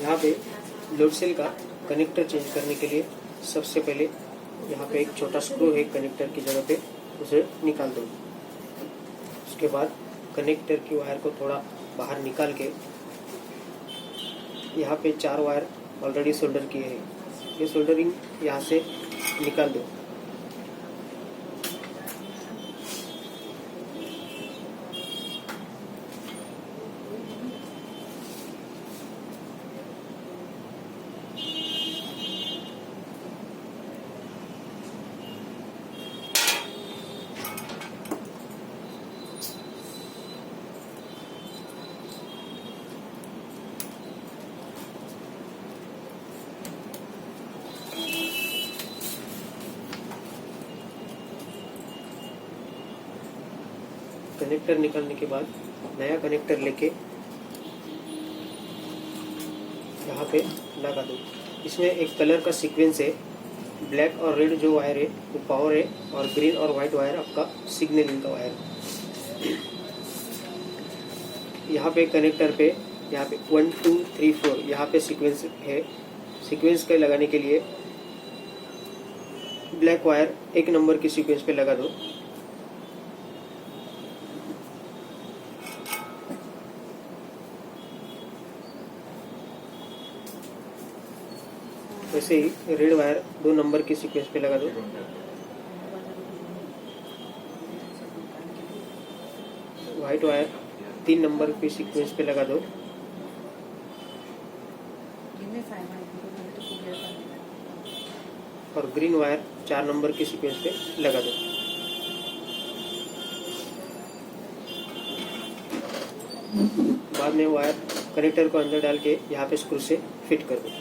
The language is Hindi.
यहाँ पे लोड सेल का कनेक्टर चेंज करने के लिए सबसे पहले यहाँ पे एक छोटा स्क्रू है कनेक्टर की जगह पे, उसे निकाल दो। उसके बाद कनेक्टर की वायर को थोड़ा बाहर निकाल के यहाँ पे 4 वायर ऑलरेडी सोल्डर किए हैं, ये सोल्डरिंग यहाँ से निकाल दो। कनेक्टर निकालने के बाद नया कनेक्टर लेके यहाँ पे लगा दो। इसमें एक कलर का सीक्वेंस है, ब्लैक और रेड जो वायर है वो पावर है और ग्रीन और वाइट वायर आपका सिग्नलिंग का वायर। यहाँ पे कनेक्टर पे यहाँ पे 1 2 3 4 यहाँ पे सीक्वेंस है। सीक्वेंस के लगाने के लिए ब्लैक वायर 1 नंबर की सीक्वेंस पे लगा दो। वैसे ही रेड वायर 2 नंबर की सीक्वेंस पे लगा दो। व्हाइट वायर 3 नंबर की सीक्वेंस पे लगा दो। और ग्रीन वायर 4 नंबर की सीक्वेंस पे लगा दो। बाद में वायर कनेक्टर को अंदर डाल के यहाँ पे स्क्रू से फिट कर दो।